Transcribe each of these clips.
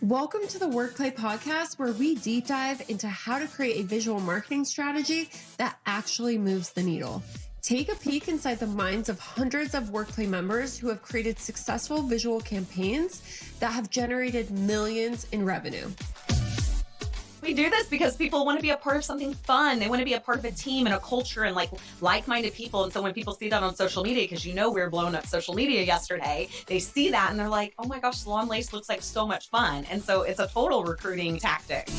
Welcome to the WorkPlay podcast, where we deep dive into how to create a visual marketing strategy that actually moves the needle. Take a peek inside the minds of hundreds of WorkPlay members who have created successful visual campaigns that have generated millions in revenue. We do this because people want to be a part of something fun. They want to be a part of a team and a culture and like-minded people. And so when people see that on social media, because we were blowing up social media yesterday, they see that and they're like, oh my gosh, Salon Lace looks like so much fun. And so it's a total recruiting tactic.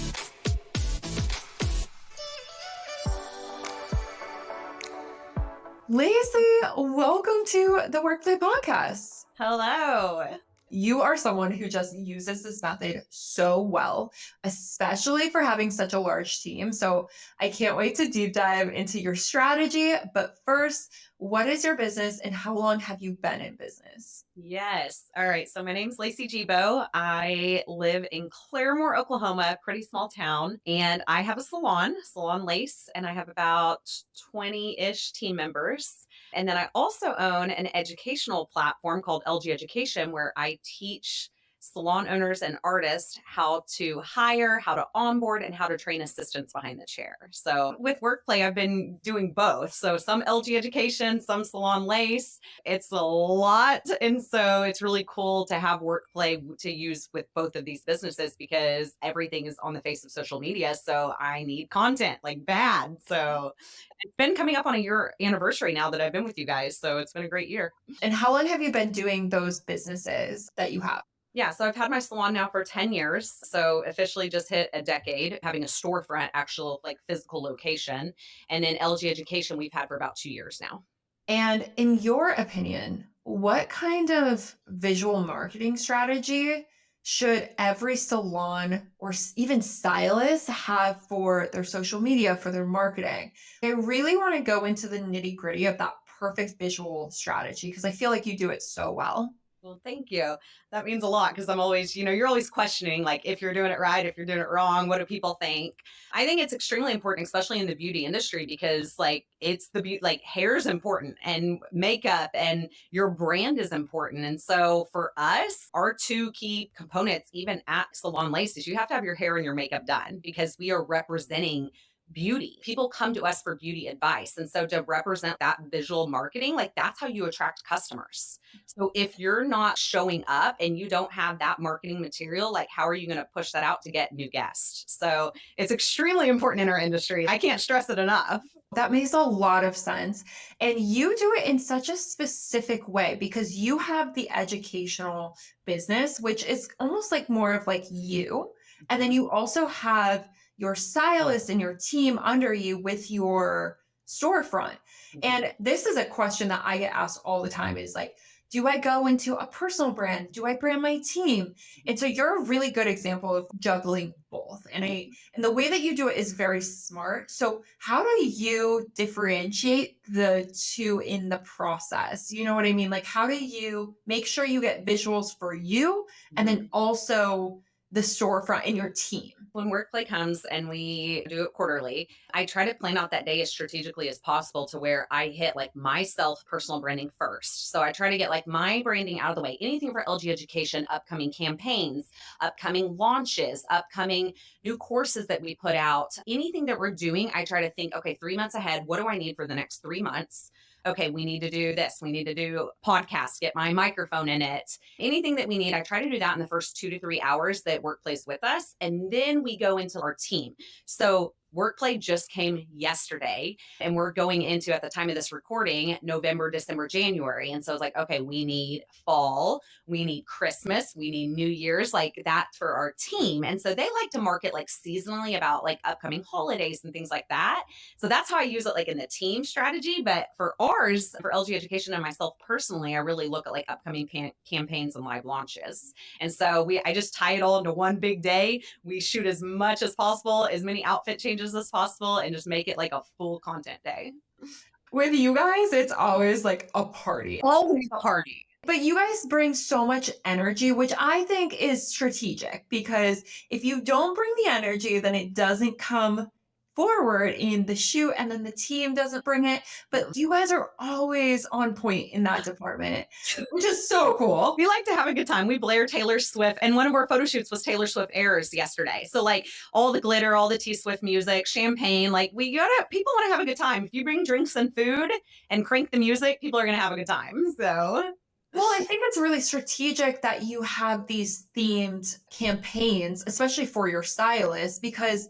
Lacey, welcome to the WorkPlay podcast. Hello. You are someone who just uses this method so well, especially for having such a large team. So I can't wait to deep dive into your strategy. But first, what is your business and how long have you been in business? Yes. All right. So my name's Lacey Gebo. I live in Claremore, Oklahoma, pretty small town. And I have a salon, Salon Lace, and I have about 20-ish team members. And then I also own an educational platform called LG Education, where I teach salon owners and artists how to hire, how to onboard, and how to train assistants behind the chair. So with WorkPlay, I've been doing both. So some LG Education, some Salon Lace. It's a lot. And so it's really cool to have WorkPlay to use with both of these businesses because everything is on the face of social media. So I need content like bad. So it's been coming up on a year anniversary now that I've been with you guys. So it's been a great year. And how long have you been doing those businesses that you have? Yeah, so I've had my salon now for 10 years. So officially just hit a decade having a storefront, actual physical location. And then LG Education we've had for about 2 years now. And in your opinion, what kind of visual marketing strategy should every salon or even stylist have for their social media, for their marketing? I really want to go into the nitty-gritty of that perfect visual strategy because I feel like you do it so well. Well, thank you. That means a lot because I'm always, you're always questioning if you're doing it right, if you're doing it wrong, what do people think? I think it's extremely important, especially in the beauty industry, because it's the beauty, hair is important and makeup and your brand is important. And so for us, our two key components, even at Salon Lace, is you have to have your hair and your makeup done because we are representing beauty. People come to us for beauty advice. And so to represent that visual marketing, that's how you attract customers. So if you're not showing up and you don't have that marketing material, how are you going to push that out to get new guests? So it's extremely important in our industry. I can't stress it enough. That makes a lot of sense. And you do it in such a specific way because you have the educational business, which is almost more of you. And then you also have your stylist and your team under you with your storefront. And this is a question that I get asked all the time is do I go into a personal brand? Do I brand my team? And so you're a really good example of juggling both. And the way that you do it is very smart. So how do you differentiate the two in the process? You know what I mean? How do you make sure you get visuals for you and then also the storefront and your team? When WorkPlay comes and we do it quarterly, I try to plan out that day as strategically as possible to where I hit myself personal branding first. So I try to get my branding out of the way. Anything for LG Education, upcoming campaigns, upcoming launches, upcoming new courses that we put out, anything that we're doing, I try to think, okay, 3 months ahead, what do I need for the next 3 months? Okay, we need to do this. We need to do podcasts, get my microphone in it. Anything that we need, I try to do that in the first 2 to 3 hours that WorkPlay's with us. And then we go into our team. So WorkPlay just came yesterday and we're going into, at the time of this recording, November, December, January. And so it's okay, we need fall, we need Christmas, we need New Year's, that for our team. And so they like to market seasonally about upcoming holidays and things like that. So that's how I use it in the team strategy. But for ours, for LG Education and myself personally, I really look at upcoming campaigns and live launches. And so I just tie it all into one big day. We shoot as much as possible, as many outfit changes as possible, and just make it a full content day. With you guys, it's always a party. Always a party. But you guys bring so much energy, which I think is strategic because if you don't bring the energy, then it doesn't come forward in the shoot and then the team doesn't bring it. But you guys are always on point in that department, which is so cool. We like to have a good time. We blare Taylor Swift, and one of our photo shoots was Taylor Swift Airs yesterday. So like all the glitter, all the T Swift music, champagne, like people want to have a good time. If you bring drinks and food and crank the music, people are going to have a good time. So Well, I think it's really strategic that you have these themed campaigns, especially for your stylists, because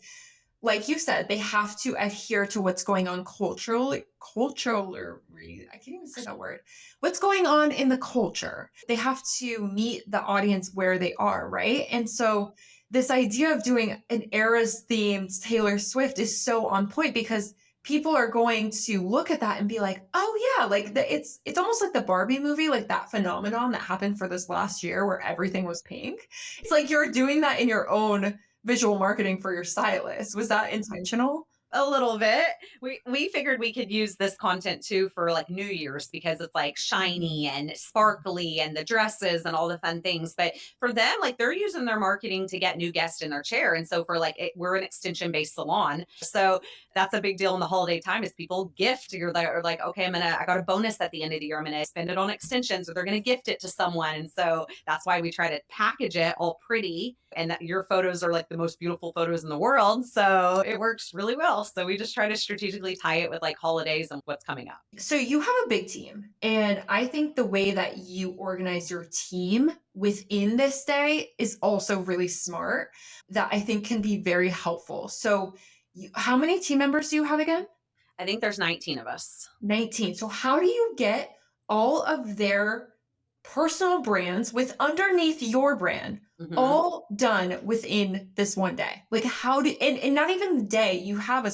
like you said, they have to adhere to what's going on culturally. I can't even say that word. What's going on in the culture? They have to meet the audience where they are, right? And so this idea of doing an eras themed Taylor Swift is so on point because people are going to look at that and be like, "Oh yeah, like it's almost like the Barbie movie, like that phenomenon that happened for this last year where everything was pink." It's like you're doing that in your own visual marketing for your stylist. Was that intentional? a little bit. We figured we could use this content too for like New Year's because it's like shiny and sparkly and the dresses and all the fun things. But for them, like they're using their marketing to get new guests in their chair. And so for like we're an extension based salon. So that's a big deal in the holiday time is people gift. You're like, okay, I got a bonus at the end of the year. I'm gonna spend it on extensions or they're gonna gift it to someone. And so that's why we try to package it all pretty and that your photos are like the most beautiful photos in the world. So it works really well. So we just try to strategically tie it with like holidays and what's coming up. So you have a big team, and I think the way that you organize your team within this day is also really smart that I think can be very helpful. So how many team members do you have again? I think there's 19 of us. 19. So how do you get all of their personal brands with underneath your brand Mhm. all done within this one day? Like how do and not even the day, you have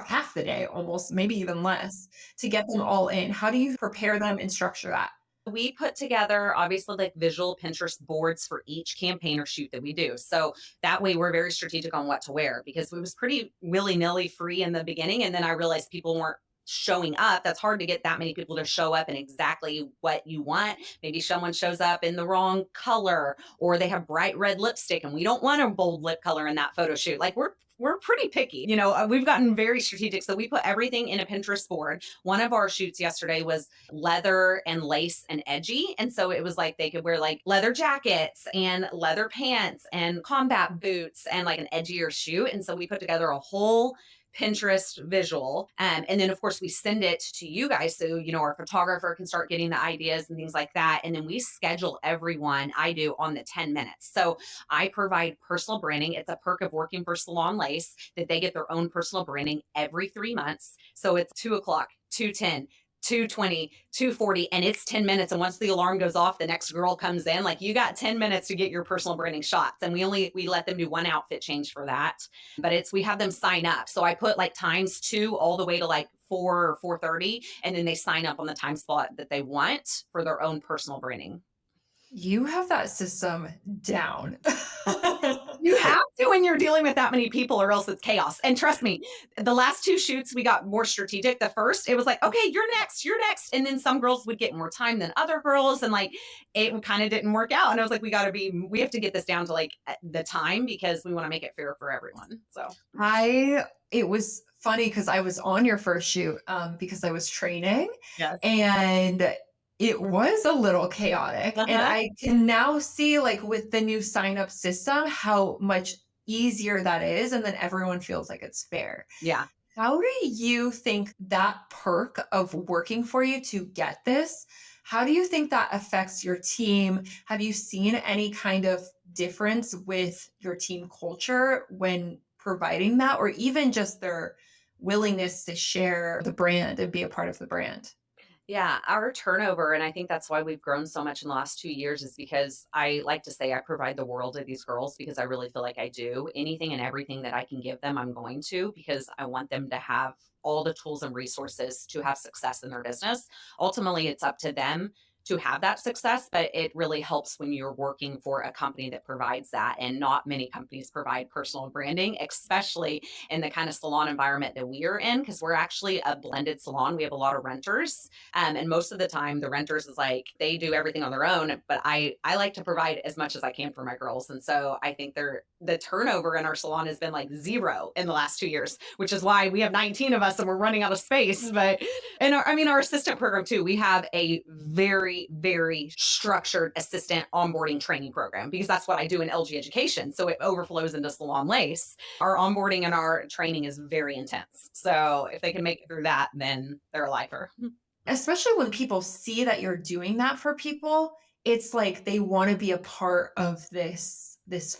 half the day almost, maybe even less to get them all in. How do you prepare them and structure that? We put together obviously like visual Pinterest boards for each campaign or shoot that we do. So that way we're very strategic on what to wear because it was pretty willy nilly free in the beginning. And then I realized people weren't showing up. That's hard to get that many people to show up in exactly what you want. Maybe someone shows up in the wrong color or they have bright red lipstick and we don't want a bold lip color in that photo shoot. Like we're pretty picky. We've gotten very strategic. So we put everything in a Pinterest board. One of our shoots yesterday was leather and lace and edgy. And so it was like they could wear like leather jackets and leather pants and combat boots and like an edgier shoe. And so we put together a whole Pinterest visual. And then, of course, we send it to you guys. So, our photographer can start getting the ideas and things like that. And then we schedule everyone, I do, on the 10 minutes. So I provide personal branding. It's a perk of working for Salon Lace that they get their own personal branding every 3 months. So it's 2 o'clock, 2:10, 2:20, 2:40, and it's 10 minutes. And once the alarm goes off, the next girl comes in. Like you got 10 minutes to get your personal branding shots. And we let them do one outfit change for that. But we have them sign up. So I put like times 2 all the way to like 4 or 4:30. And then they sign up on the time slot that they want for their own personal branding. You have that system down. You have to when you're dealing with that many people, or else it's chaos. And trust me, the last 2 shoots, we got more strategic. The first, it was like, okay, you're next, you're next. And then some girls would get more time than other girls. And like, it kind of didn't work out. And I was like, we have to get this down to like the time because we want to make it fair for everyone. So, It was funny because I was on your first shoot because I was training yes. and it was a little chaotic. And Uh-huh. I can now see, like, with the new sign up system, how much easier that is. And then everyone feels like it's fair. Yeah. How do you think that perk of working for you to get this? How do you think that affects your team? Have you seen any kind of difference with your team culture when providing that, or even just their willingness to share the brand and be a part of the brand? Yeah, our turnover, and I think that's why we've grown so much in the last 2 years, is because I like to say I provide the world to these girls because I really feel like I do. Anything and everything that I can give them, I'm going to because I want them to have all the tools and resources to have success in their business. Ultimately, it's up to them to have that success, but it really helps when you're working for a company that provides that. And not many companies provide personal branding, especially in the kind of salon environment that we are in, because we're actually a blended salon. We have a lot of renters. And most of the time, the renters is like they do everything on their own. But I like to provide as much as I can for my girls. And so I think the turnover in our salon has been like zero in the last 2 years, which is why we have 19 of us and we're running out of space. But and our, I mean, our assistant program too, we have a very, very structured assistant onboarding training program because that's what I do in LG education. So it overflows into Salon Lace. Our onboarding and our training is very intense. So if they can make it through that, then they're a lifer. Especially when people see that you're doing that for people, it's like they want to be a part of this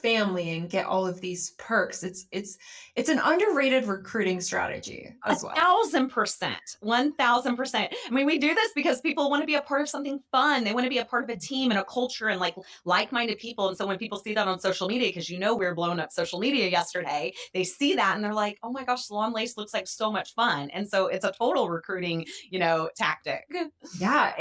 family and get all of these perks. It's an underrated recruiting strategy A as well. 1000%, 1000%. I mean, we do this because people want to be a part of something fun. They want to be a part of a team and a culture and like-minded people. And so when people see that on social media, because we're blowing up social media yesterday, they see that and they're like, oh my gosh, Salon Lace looks like so much fun. And so it's a total recruiting, tactic. Yeah,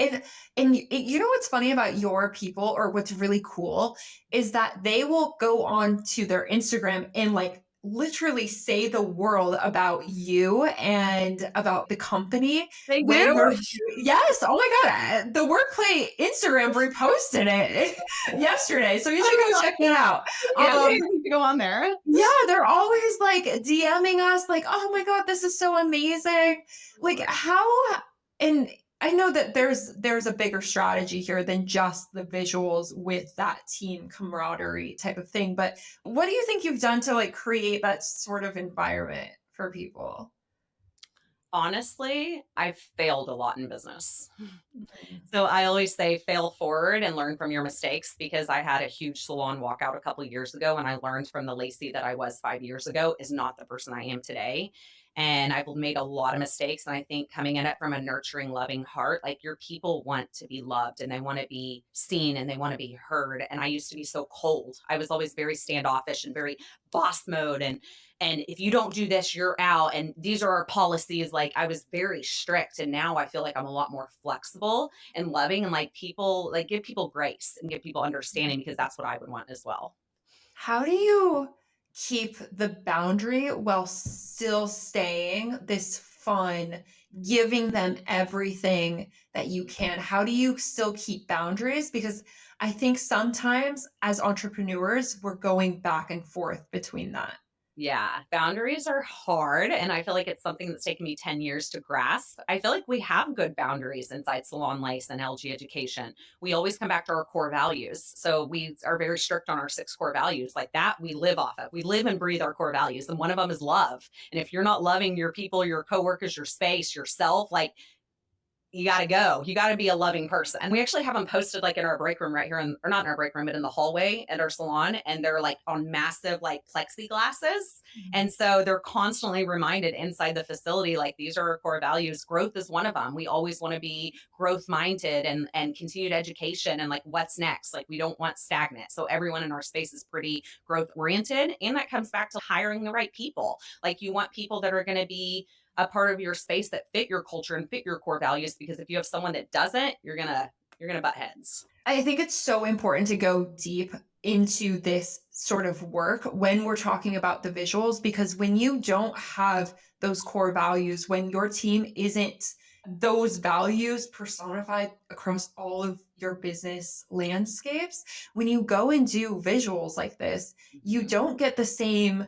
you know what's funny about your people, or what's really cool, is that they will go on to their Instagram and like literally say the world about you and about the company They when do? they're yes, oh my God, the WorkPlay Instagram reposted it yesterday, so you should go check that out. Yeah, they Um, need to go on there. yeah, they're always like DMing us like, "Oh my God, this is so amazing." Like how and I know that there's a bigger strategy here than just the visuals with that team camaraderie type of thing, but what do you think you've done to like create that sort of environment for people? Honestly, I've failed a lot in business. Mhm. So I always say fail forward and learn from your mistakes because I had a huge salon walkout a couple years ago and I learned from the Lacey that I was 5 years ago is not the person I am today. And I've made a lot of mistakes. And I think coming at it from a nurturing, loving heart, like your people want to be loved and they want to be seen and they want to be heard. And I used to be so cold. I was always very standoffish and very boss mode. And if you don't do this, you're out. And these are our policies. Like I was very strict. And now I feel like I'm a lot more flexible and loving and like people like give people grace and give people understanding because that's what I would want as well. How do you keep the boundary while still staying this fun, giving them everything that you can? How do you still keep boundaries? Because I think sometimes as entrepreneurs, we're going back and forth between that. Yeah, boundaries are hard. And I feel like it's something that's taken me 10 years to grasp. I feel like we have good boundaries inside Salon Lace and LG Education. We always come back to our core values. So we are very strict on our 6 core values. Like that, we live off of. We live and breathe our core values. And one of them is love. And if you're not loving your people, your coworkers, your space, yourself, like you got to go. You got to be a loving person. And we actually have them posted like in our break room right here, or not in our break room, but in the hallway at our salon. And they're like on massive like plexiglasses. Mhm. And so they're constantly reminded inside the facility, like these are our core values. Growth is one of them. We always want to be growth minded and continued education and like what's next. Like we don't want stagnant. So everyone in our space is pretty growth oriented. And that comes back to hiring the right people. Like you want people that are going to be a part of your space that fit your culture and fit your core values because if you have someone that doesn't you're gonna butt heads. I think it's so important to go deep into this sort of work when we're talking about the visuals, because when you don't have those core values, when your team isn't those values personified across all of your business landscapes, when you go and do visuals like this, you Mhm. don't get the same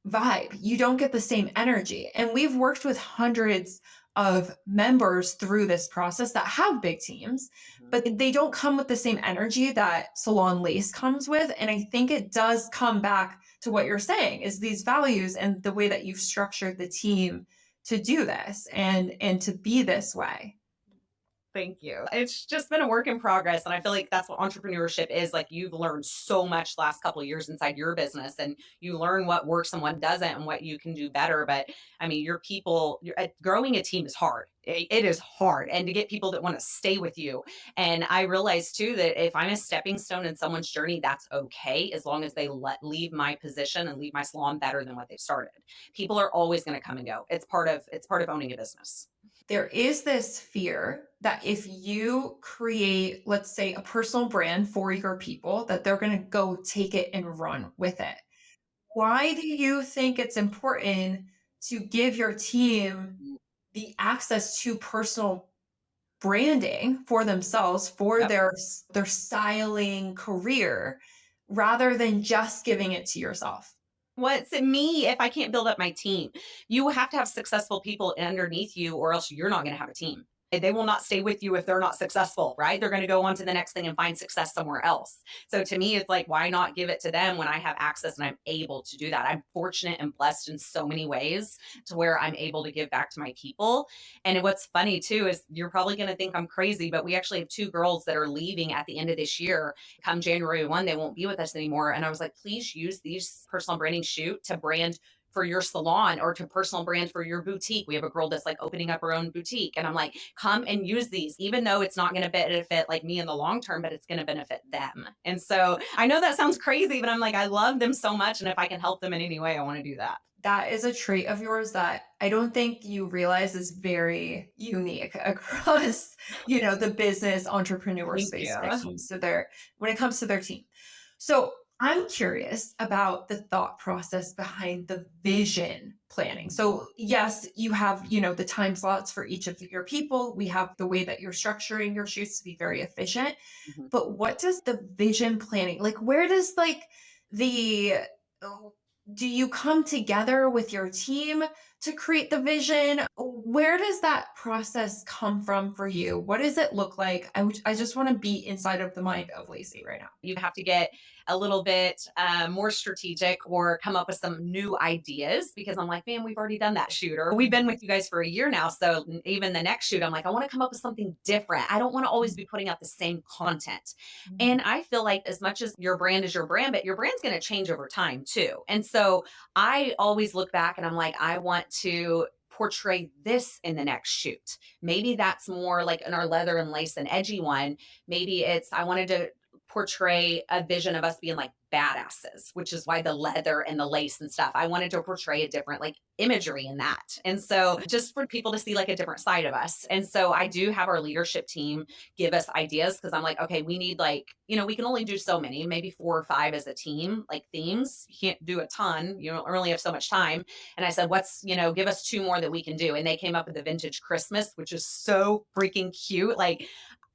vibe. You don't get the same energy. And we've worked with hundreds of members through this process that have big teams, Mhm. but they don't come with the same energy that Salon Lace comes with. And I think it does come back to what you're saying is these values and the way that you've structured the team to do this and to be this way. Thank you. It's just been a work in progress. And I feel like that's what entrepreneurship is. Like you've learned so much last couple of years inside your business and you learn what works and what doesn't and what you can do better. But I mean, your people, growing a team is hard. It is hard. And to get people that want to stay with you. And I realize too that if I'm a stepping stone in someone's journey, that's okay. As long as they leave my position and leave my salon better than what they started. People are always going to come and go. It's part of owning a business. There is this fear that if you create, let's say, a personal brand for your people, that they're going to go take it and run with it. Why do you think it's important to give your team the access to personal branding for themselves for Yep. their styling career rather than just giving it to yourself? What's in me if I can't build up my team? You have to have successful people underneath you, or else you're not going to have a team. And they will not stay with you if they're not successful, right? They're going to go on to the next thing and find success somewhere else. So to me, it's like, why not give it to them when I have access and I'm able to do that? I'm fortunate and blessed in so many ways to where I'm able to give back to my people. And what's funny too is you're probably going to think I'm crazy, but we actually have two girls that are leaving at the end of this year. Come January 1, they won't be with us anymore. And I was like, please use these personal branding shoot to brand for your salon or to personal brand for your boutique. We have a girl that's like opening up her own boutique. And I'm like, come and use these, even though it's not going to benefit like me in the long term, but it's going to benefit them. And so I know that sounds crazy, but I'm like, I love them so much. And if I can help them in any way, I want to do that. That is a trait of yours that I don't think you realize is very unique across, the business entrepreneur Thank space you. when it comes to their team. So I'm curious about the thought process behind the vision planning. So yes, you have, the time slots for each of your people. We have the way that you're structuring your shoots to be very efficient. Mhm. But what does the vision planning, like where does like the oh, do you come together with your team to create the vision? Where does that process come from for you? What does it look like? I just want to be inside of the mind of Lacey right now. You have to get a little bit more strategic or come up with some new ideas because I'm like, man, we've already done that shoot or we've been with you guys for a year now. So even the next shoot, I'm like, I want to come up with something different. I don't want to always be putting out the same content. Mhm. And I feel like as much as your brand is your brand, but your brand's going to change over time too. And so I always look back and I'm like, I want to portray this in the next shoot. Maybe that's more like in our leather and lace and edgy one. Maybe it's I wanted to portray a vision of us being like badasses, which is why the leather and the lace and stuff. I wanted to portray a different like imagery in that. And so just for people to see like a different side of us. And so I do have our leadership team give us ideas because I'm like, okay, we need like, we can only do so many, maybe 4 or 5 as a team, like themes. You can't do a ton, only have so much time. And I said, give us 2 more that we can do. And they came up with the vintage Christmas, which is so freaking cute. Like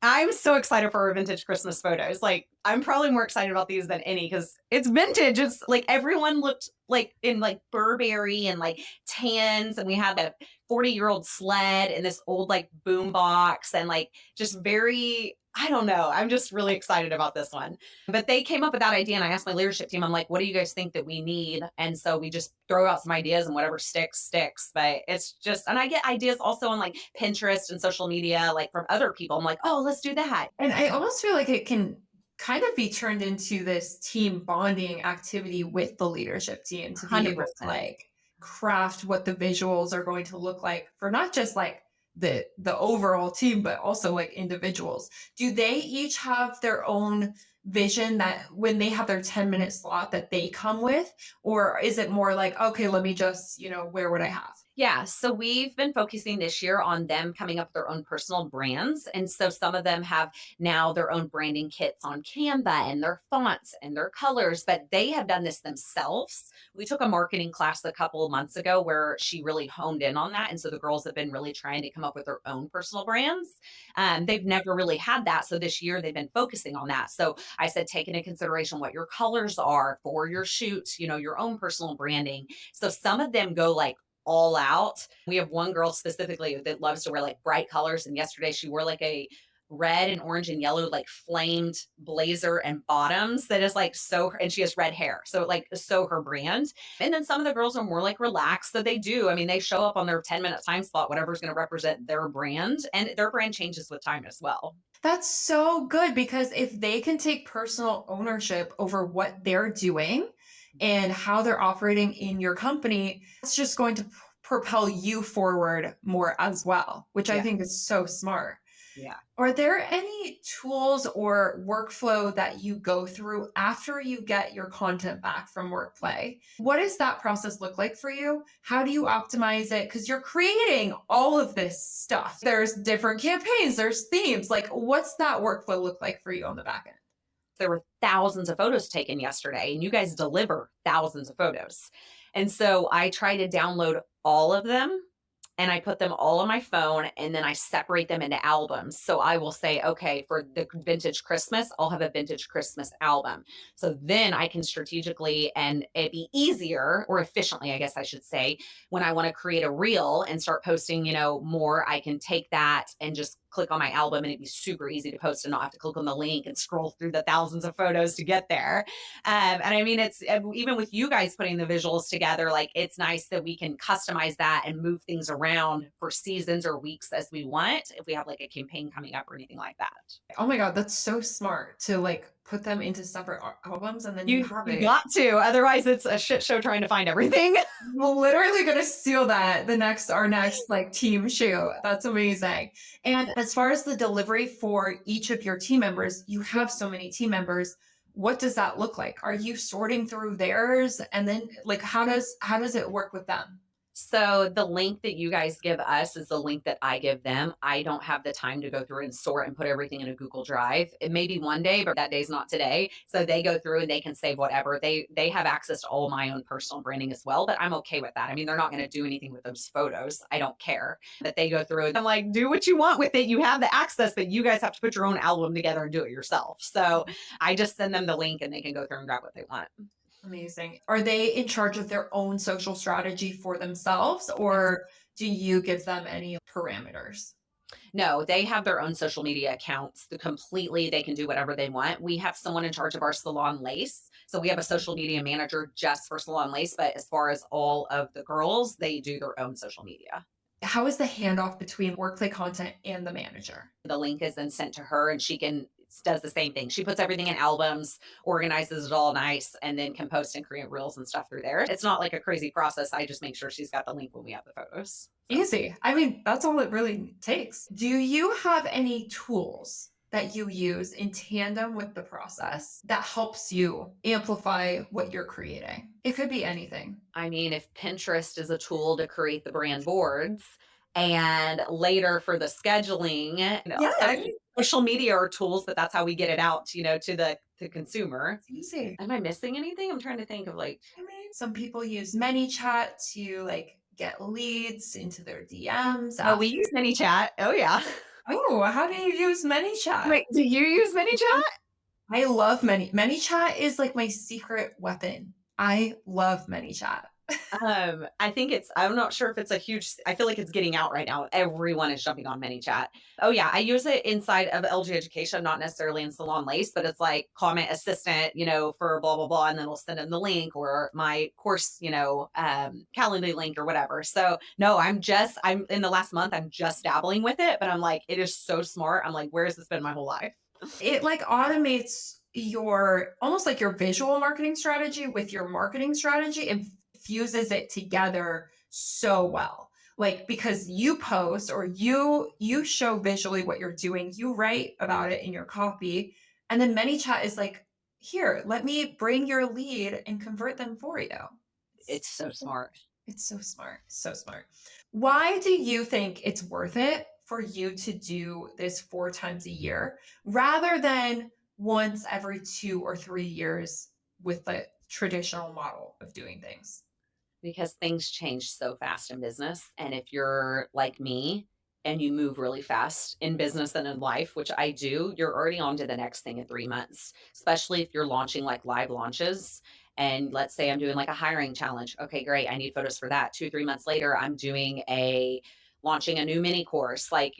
I'm so excited for our vintage Christmas photos. Like, I'm probably more excited about these than any because it's vintage. It's like everyone looked like in like Burberry and like tans, and we had a 40-year-old sled and this old like boom box and like just very, I don't know. I'm just really excited about this one. But they came up with that idea, and I asked my leadership team, I'm like, what do you guys think that we need? And so we just throw out some ideas, and whatever sticks, sticks. But it's just, and I get ideas also on like Pinterest and social media, like from other people. I'm like, oh, let's do that. And I almost feel like it can kind of be turned into this team bonding activity with the leadership team to be able to 100%. like craft what the visuals are going to look like for not just like the overall team but also like individuals. Do they each have their own vision that when they have their 10-minute slot that they come with, or is it more like, okay, let me just, wear what I have? Yeah, so we've been focusing this year on them coming up with their own personal brands. And so some of them have now their own branding kits on Canva and their fonts and their colors, but they have done this themselves. We took a marketing class a couple of months ago where she really honed in on that. And so the girls have been really trying to come up with their own personal brands. They've never really had that. So this year they've been focusing on that. So I said, take into consideration what your colors are for your shoots, your own personal branding. So some of them go like, all out. We have one girl specifically that loves to wear like bright colors. And yesterday she wore like a red and orange and yellow, like flamed blazer and bottoms that is like so, and she has red hair. So like so her brand. And then some of the girls are more like relaxed. So they do. I mean, they show up on their 10-minute time slot, whatever's going to represent their brand, and their brand changes with time as well. That's so good because if they can take personal ownership over what they're doing and how they're operating in your company, it's just going to propel you forward more as well, which I Yeah. think is so smart. Yeah. Are there any tools or workflow that you go through after you get your content back from WorkPlay? What does that process look like for you? How do you optimize it? Because you're creating all of this stuff. There's different campaigns, there's themes. Like, what's that workflow look like for you on the back end? There were thousands of photos taken yesterday, and you guys deliver thousands of photos. And so I try to download all of them and I put them all on my phone and then I separate them into albums. So I will say, okay, for the vintage Christmas, I'll have a vintage Christmas album. So then I can strategically and it be easier or efficiently, I guess I should say, when I want to create a reel and start posting, more, I can take that and just click on my album and it'd be super easy to post and not have to click on the link and scroll through the thousands of photos to get there. And I mean, it's even with you guys putting the visuals together, like it's nice that we can customize that and move things around for seasons or weeks as we want if we have like a campaign coming up or anything like that. Oh my God, that's so smart to like put them into separate albums and then you You have you it. got to, otherwise it's a shit show trying to find everything. We're literally gonna steal that our next like team shoot. That's amazing. And as far as the delivery for each of your team members, you have so many team members. What does that look like? Are you sorting through theirs? And then like how does it work with them? So the link that you guys give us is the link that I give them. I don't have the time to go through and sort and put everything in a Google Drive. It may be one day, but that day's not today. So they go through and they can save whatever. They have access to all my own personal branding as well, but I'm okay with that. I mean, they're not going to do anything with those photos. I don't care. But they go through and I'm like, do what you want with it. You have the access, but you guys have to put your own album together and do it yourself. So I just send them the link and they can go through and grab what they want. Amazing. Are they in charge of their own social strategy for themselves, or do you give them any parameters? No, they have their own social media accounts. Completely, they can do whatever they want. We have someone in charge of our Salon Lace. So we have a social media manager just for Salon Lace. But as far as all of the girls, they do their own social media. How is the handoff between workplay content and the manager? The link is then sent to her and she can does the same thing. She puts everything in albums, organizes it all nice, and then can post and create reels and stuff through there. It's not like a crazy process. I just make sure she's got the link when we have the photos. So. Easy. I mean, that's all it really takes. Do you have any tools that you use in tandem with the process that helps you amplify what you're creating? It could be anything. I mean, if Pinterest is a tool to create the brand boards, and later for the scheduling, Yeah, I mean, social media are tools, but that's how we get it out, to the consumer. it's easy. Am I missing anything? I'm trying to think of like, I mean, some people use ManyChat to like get leads into their DMs oh, we after. use ManyChat. Oh yeah. Oh, how do you use ManyChat? Wait, do you use ManyChat? I love ManyChat is like my secret weapon. I love ManyChat. I think I'm not sure if it's a huge, I feel like it's getting out right now. Everyone is jumping on ManyChat. Oh yeah. I use it inside of LG education, not necessarily in Salon Lace, but it's like comment assistant, for blah, blah, blah. And then we'll send them the link or my course, Calendly link or whatever. So no, I'm in the last month, I'm just dabbling with it, but I'm like, it is so smart. I'm like, where has this been my whole life? It like automates your almost like your visual marketing strategy with your marketing strategy and fuses it together so well. Like because you post or you show visually what you're doing, you write about it in your copy, and then ManyChat is like, here, let me bring your lead and convert them for you. It's so smart. It's so smart. So smart. Why do you think it's worth it for you to do this 4 times a year rather than once every 2 or 3 years with the traditional model of doing things? Because things change so fast in business. And if you're like me and you move really fast in business and in life, which I do, you're already on to the next thing in 3 months, especially if you're launching like live launches. And let's say I'm doing like a hiring challenge. Okay, great. I need photos for that. 2, 3 months later, I'm doing launching a new mini course. Like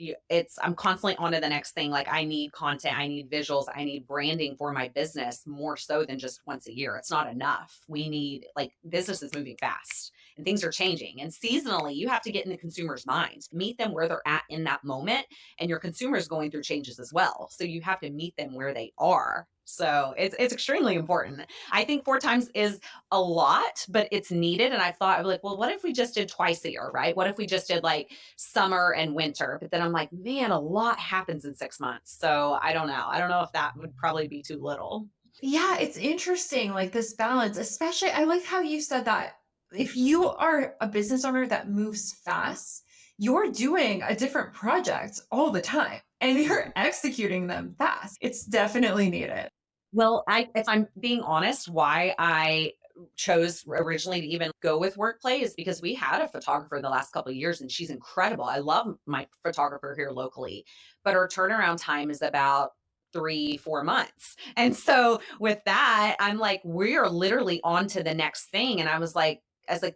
I'm constantly on to the next thing. Like I need content, I need visuals, I need branding for my business more so than just once a year. It's not enough. We need like business is moving fast and things are changing. And seasonally, you have to get in the consumer's minds, meet them where they're at in that moment. And your consumer is going through changes as well. So you have to meet them where they are So it's extremely important. I think 4 times is a lot, but it's needed. And I thought, I'm like, well, what if we just did twice a year, right? What if we just did like summer and winter? But then I'm like, man, a lot happens in 6 months. So I don't know. I don't know if that would probably be too little. Yeah, it's interesting, like this balance, especially I like how you said that if you are a business owner that moves fast, you're doing a different project all the time and you're executing them fast. It's definitely needed. Well, if I'm being honest, why I chose originally to even go with WorkPlay is because we had a photographer the last couple of years and she's incredible. I love my photographer here locally, but her turnaround time is about 3, 4 months. And so with that, I'm like, we are literally on to the next thing. And I was like,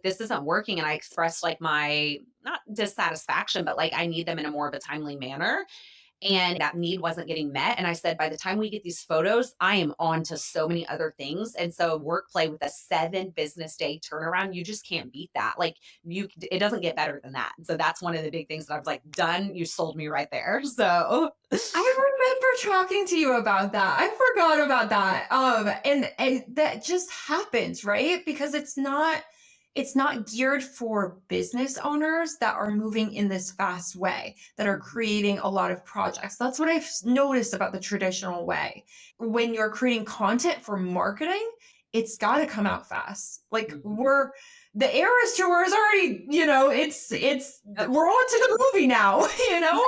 this isn't working. And I expressed like my not dissatisfaction, but like I need them in a more of a timely manner, and that need wasn't getting met. And I said, by the time we get these photos, I am on to so many other things. And so WorkPlay with a 7 business day turnaround, you just can't beat that. Like it doesn't get better than that. So that's one of the big things that I was like, done. You sold me right there. So I remember talking to you about that. I forgot about that. And that just happens, right? Because it's not geared for business owners that are moving in this fast way, that are creating a lot of projects. That's what I've noticed about the traditional way. When you're creating content for marketing, it's got to come out fast. Like Mhm. we're the Eras tour is already, it's Yep. we're on to the movie now,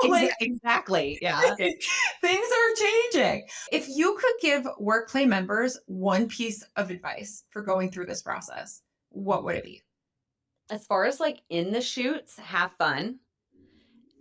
like Exactly. Yeah. things are changing. If you could give WorkPlay members one piece of advice for going through this process, what would it be? As far as like in the shoots, have fun.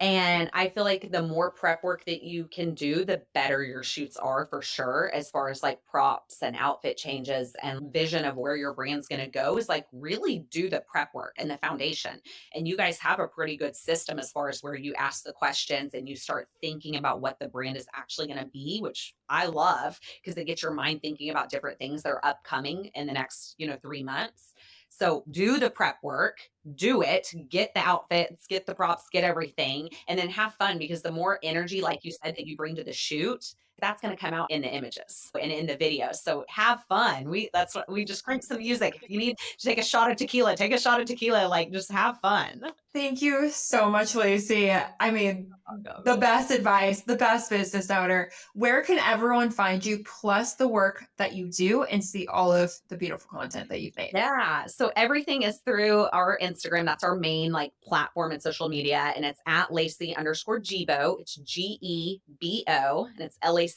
And I feel like the more prep work that you can do, the better your shoots are for sure, as far as like props and outfit changes and vision of where your brand's going to go is like really do the prep work and the foundation. And you guys have a pretty good system as far as where you ask the questions and you start thinking about what the brand is actually going to be, which I love because they get your mind thinking about different things that are upcoming in the next, 3 months. So do the prep work, do it, get the outfits, get the props, get everything, and then have fun because the more energy, like you said, that you bring to the shoot, that's going to come out in the images and in the videos. So have fun. That's what we just crank some music. If you need to take a shot of tequila, take a shot of tequila. Like just have fun. Thank you so much, Lacey. I mean, the best advice, the best business owner. Where can everyone find you, plus the work that you do, and see all of the beautiful content that you've made? Yeah. So everything is through our Instagram. That's our main like platform and social media. And it's at Lacey_Gebo. It's Gebo and it's Lacey.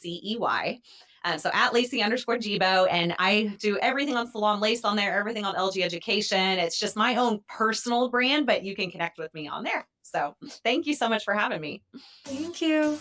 So at Lacey_Gebo. And I do everything on Salon Lace on there, everything on LG Education. It's just my own personal brand, but you can connect with me on there. So thank you so much for having me. Thank you.